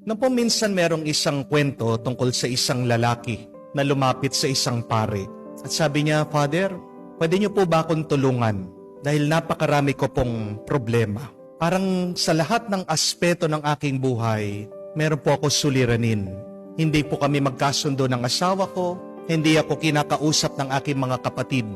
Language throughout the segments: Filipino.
Nang po minsan merong isang kwento tungkol sa isang lalaki na lumapit sa isang pare. At sabi niya, Father, pwede niyo po ba akong tulungan? Dahil napakarami ko pong problema. Parang sa lahat ng aspeto ng aking buhay, meron po ako suliranin. Hindi po kami magkasundo ng asawa ko, hindi ako kinakausap ng aking mga kapatid.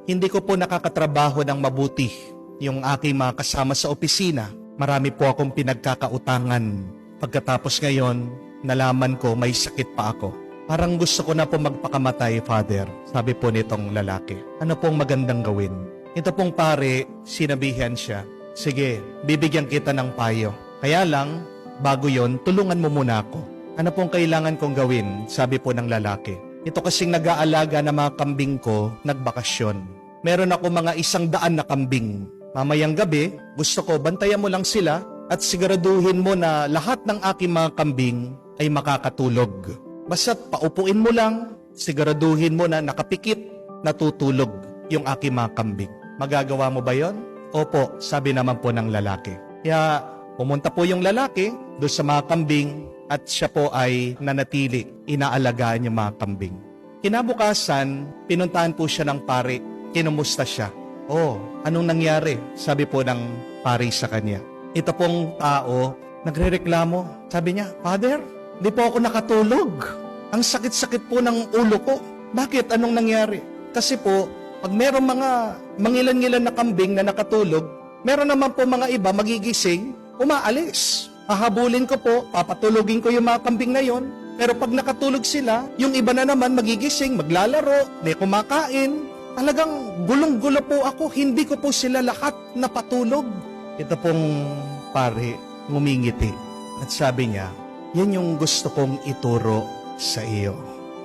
Hindi ko po nakakatrabaho ng mabuti yung aking mga kasama sa opisina. Marami po akong pinagkakautangan. Pagkatapos ngayon, nalaman ko may sakit pa ako. Parang gusto ko na po magpakamatay, Father, sabi po nitong lalaki. Ano pong magandang gawin? Ito pong pare, sinabihan siya, sige, bibigyan kita ng payo. Kaya lang, bago yon, tulungan mo muna ako. Ano pong kailangan kong gawin? Sabi po ng lalaki. Ito kasing nag-aalaga ng mga kambing ko, nagbakasyon. Meron ako mga 100 na kambing. Mamayang gabi, gusto ko bantayan mo lang sila at siguraduhin mo na lahat ng aking mga kambing ay makakatulog. Basta't paupuin mo lang, siguraduhin mo na nakapikit, natutulog yung aking mga kambing. Magagawa mo ba yon? Opo, sabi naman po ng lalaki. Kaya pumunta po yung lalaki doon sa mga kambing at siya po ay nanatili, inaalagaan yung mga kambing. Kinabukasan, pinuntahan po siya ng pare, kinumusta siya. Oh, anong nangyari? Sabi po ng pare sa kanya. Ito pong tao, nagrereklamo. Sabi niya, Father, di po ako nakatulog. Ang sakit-sakit po ng ulo ko. Bakit? Anong nangyari? Kasi po, pag merong mga mangilan-ngilan na kambing na nakatulog, meron naman po mga iba magigising, umaalis. Hahabulin ko po, papatulogin ko yung mga kambing na yon. Pero pag nakatulog sila, yung iba na naman magigising, maglalaro, may kumakain. Talagang gulong-gulo po ako, hindi ko po sila lahat napatulog. Ito pong pare, ngumingiti. At sabi niya, yan yung gusto kong ituro sa iyo.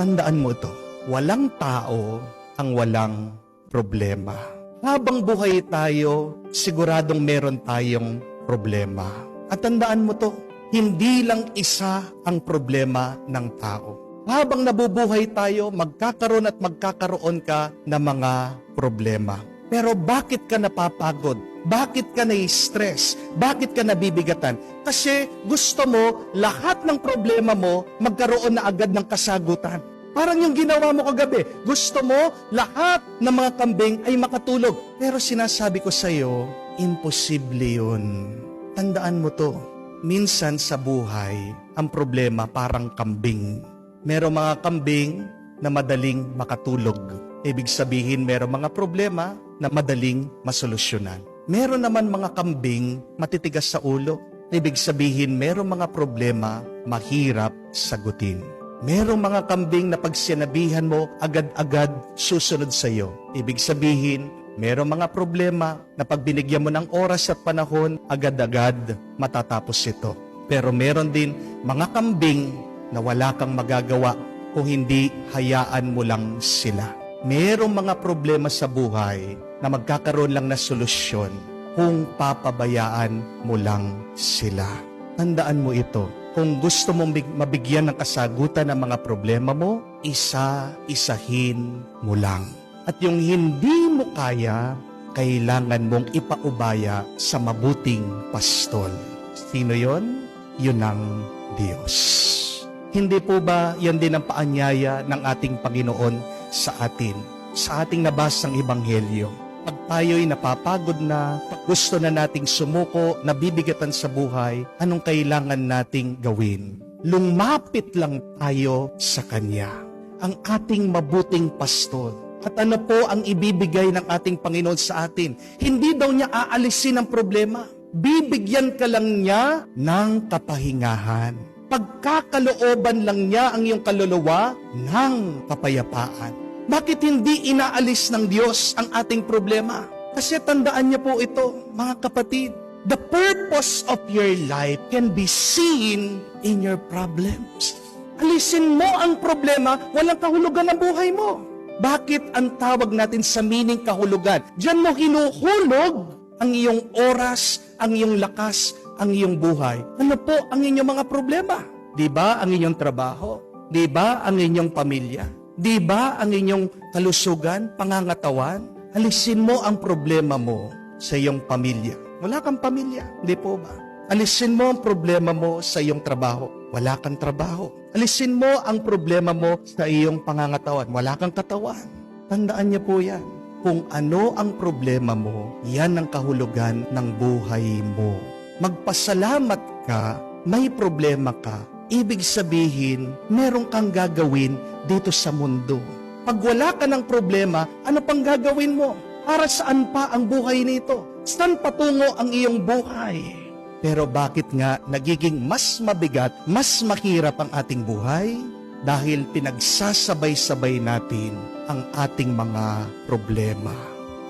Tandaan mo ito, walang tao ang walang problema. Habang buhay tayo, siguradong meron tayong problema. At tandaan mo to, hindi lang isa ang problema ng tao. Habang nabubuhay tayo, magkakaroon at magkakaroon ka ng mga problema. Pero bakit ka napapagod? Bakit ka na-stress? Bakit ka nabibigatan? Kasi gusto mo, lahat ng problema mo, magkaroon na agad ng kasagutan. Parang yung ginawa mo kagabi, gusto mo, lahat ng mga kambing ay makatulog. Pero sinasabi ko sa iyo, imposible yun. Tandaan mo to, minsan sa buhay, ang problema parang kambing. Merong mga kambing na madaling makatulog. Ibig sabihin, merong mga problema na madaling masolusyonan. Meron naman mga kambing matitigas sa ulo. Ibig sabihin, merong mga problema mahirap sagutin. Merong mga kambing na pag sinabihan mo, agad-agad susunod sa iyo. Ibig sabihin, merong mga problema na pag binigyan mo ng oras at panahon, agad-agad matatapos ito. Pero meron din mga kambing na wala kang magagawa kung hindi hayaan mo lang sila. Merong mga problema sa buhay na magkakaroon lang na solusyon kung papabayaan mo lang sila. Tandaan mo ito. Kung gusto mong mabigyan ng kasagutan ng mga problema mo, isa-isahin mo lang. At yung hindi mo kaya, kailangan mong ipaubaya sa mabuting pastol. Sino yon? Yun ang Diyos. Hindi po ba yan din ang paanyaya ng ating Panginoon sa atin? Sa ating nabasang Ebanghelyo. Pag tayo'y napapagod na, pag gusto na nating sumuko, nabibigatan sa buhay, anong kailangan nating gawin? Lumapit lang tayo sa Kanya, ang ating mabuting pastol. At ano po ang ibibigay ng ating Panginoon sa atin? Hindi daw niya aalisin ang problema. Bibigyan ka lang niya ng kapahingahan. Pagkakalooban lang niya ang iyong kaluluwa ng kapayapaan. Bakit hindi inaalis ng Diyos ang ating problema? Kasi tandaan niyo po ito, mga kapatid. The purpose of your life can be seen in your problems. Alisin mo ang problema, walang kahulugan ang buhay mo. Bakit ang tawag natin sa meaning kahulugan? Diyan mo hinuhulog ang iyong oras, ang iyong lakas, ang iyong buhay. Ano po ang inyong mga problema? Di ba ang inyong trabaho? Di ba ang inyong pamilya? Di ba ang inyong kalusugan, pangangatawan? Alisin mo ang problema mo sa iyong pamilya. Wala kang pamilya, di po ba? Alisin mo ang problema mo sa iyong trabaho. Wala kang trabaho. Alisin mo ang problema mo sa iyong pangangatawan. Wala kang katawan. Tandaan niyo po yan. Kung ano ang problema mo, yan ang kahulugan ng buhay mo. Magpasalamat ka, may problema ka. Ibig sabihin, meron kang gagawin dito sa mundo. Pag wala ka ng problema, ano pang gagawin mo? Para saan pa ang buhay nito? Saan patungo ang iyong buhay? Pero bakit nga nagiging mas mabigat, mas mahirap ang ating buhay? Dahil pinagsasabay-sabay natin ang ating mga problema.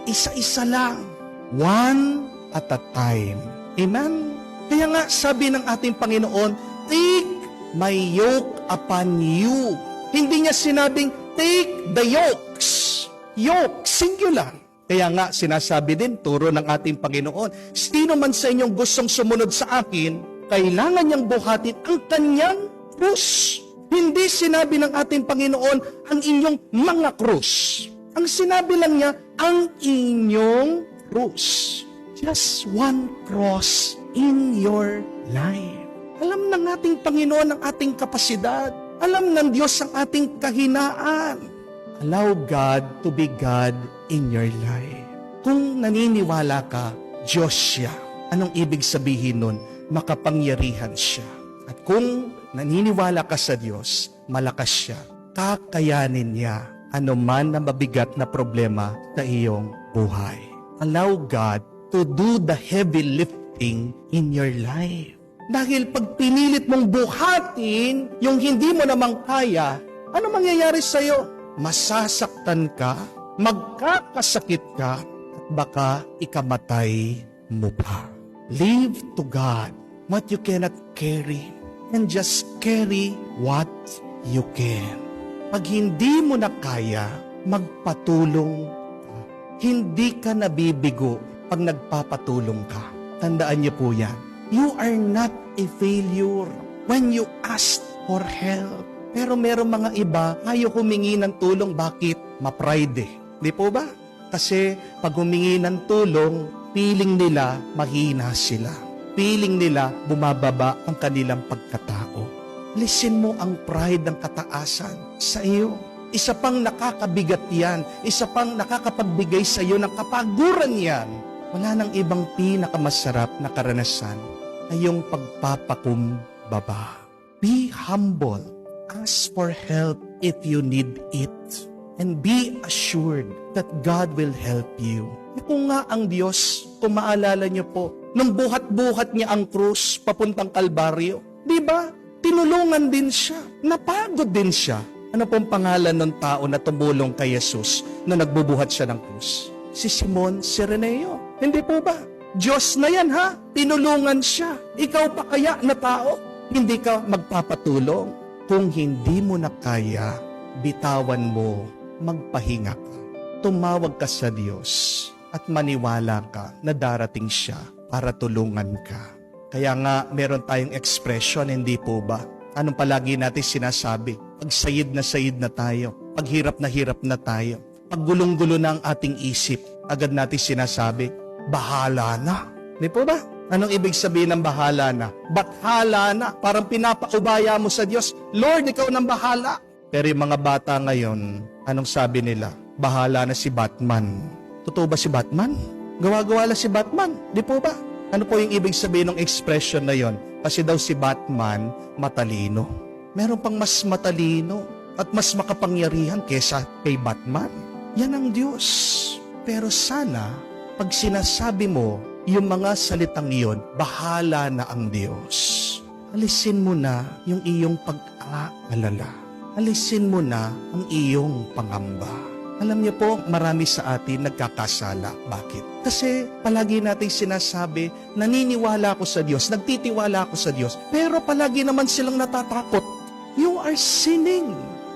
Isa-isa lang. One at a time. Amen? Kaya nga sabi ng ating Panginoon, take my yoke upon you. Hindi niya sinabing, take the yokes. Yoke, singular. Kaya nga, sinasabi din, turo ng ating Panginoon, sino man sa inyong gustong sumunod sa akin, kailangan niyang buhatin ang kanyang krus. Hindi sinabi ng ating Panginoon ang inyong mga krus. Ang sinabi lang niya, ang inyong krus. Just one cross in your life. Alam ng ating Panginoon ang ating kapasidad. Alam ng Diyos ang ating kahinaan. Allow God to be God in your life. Kung naniniwala ka, Diyos siya. Anong ibig sabihin nun? Makapangyarihan siya. At kung naniniwala ka sa Diyos, malakas siya. Kakayanin niya anuman na mabigat na problema sa iyong buhay. Allow God to do the heavy lifting in your life. Dahil pag pinilit mong buhatin yung hindi mo namang kaya, ano mangyayari sa'yo? Masasaktan ka, magkakasakit ka, at baka ikamatay mo pa. Leave to God what you cannot carry and just carry what you can. Pag hindi mo na kaya, magpatulong ka. Hindi ka nabibigo pag nagpapatulong ka. Tandaan niyo po yan. You are not a failure when you ask for help. Pero meron mga iba, ayaw humingi ng tulong. Bakit? Ma-pride eh. Di po ba? Kasi pag humingi ng tulong, feeling nila mahina sila. Feeling nila bumababa ang kanilang pagkatao. Listen mo ang pride ng kataasan sa iyo. Isa pang nakakabigat yan. Isa pang nakakapagbigay sa iyo ng kapaguran yan. Wala nang ibang pinakamasarap na karanasan ay yung pagpapakumbaba. Be humble. Ask for help if you need it. And be assured that God will help you. Kung nga ang Diyos, kung maalala niyo po, nung buhat-buhat niya ang krus papuntang Kalbaryo, di ba? Tinulungan din siya. Napagod din siya. Ano pong pangalan ng tao na tumulong kay Jesus na nagbubuhat siya ng krus? Si Simon Cireneo. Hindi po ba? Diyos na yan ha. Tinulungan siya. Ikaw pa kaya na tao? Hindi ka magpapatulong. Kung hindi mo na kaya, bitawan mo, magpahinga ka. Tumawag ka sa Diyos at maniwala ka na darating siya para tulungan ka. Kaya nga, meron tayong expression, hindi po ba? Anong palagi natin sinasabi? Pag sayid na tayo, pag hirap na tayo, pag gulong-gulo na ang ating isip, agad natin sinasabi, bahala na. Hindi po ba? Anong ibig sabihin ng bahala na? Bathala na. Parang pinapaubaya mo sa Diyos, Lord, ikaw nang bahala. Pero yung mga bata ngayon, anong sabi nila? Bahala na si Batman. Totoo ba si Batman? Gawa-gawa lang si Batman. Di po ba? Ano po yung ibig sabihin ng expression na yon? Kasi daw si Batman matalino. Meron pang mas matalino at mas makapangyarihan kesa kay Batman. Yan ang Diyos. Pero sana, pag sinasabi mo, yung mga salitang iyon, bahala na ang Diyos. Alisin mo na yung iyong pag-aalala. Alisin mo na ang iyong pangamba. Alam niyo po, marami sa atin nagkakasala. Bakit? Kasi palagi nating sinasabi, naniniwala ako sa Diyos, nagtitiwala ako sa Diyos, pero palagi naman silang natatakot. You are sinning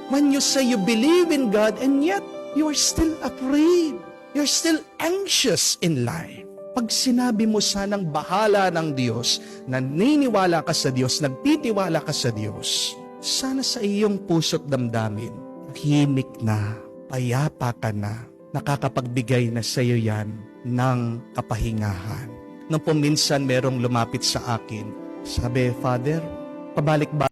when you say you believe in God and yet you are still afraid. You're still anxious in life. Pag sinabi mo sanang bahala ng Diyos, naniniwala ka sa Diyos, nagtitiwala ka sa Diyos, sana sa iyong puso't damdamin, tahimik na, payapa ka na, nakakapagbigay na sa iyo yan ng kapahingahan. nung po minsan merong lumapit sa akin. Sabi, Father, pabalik ba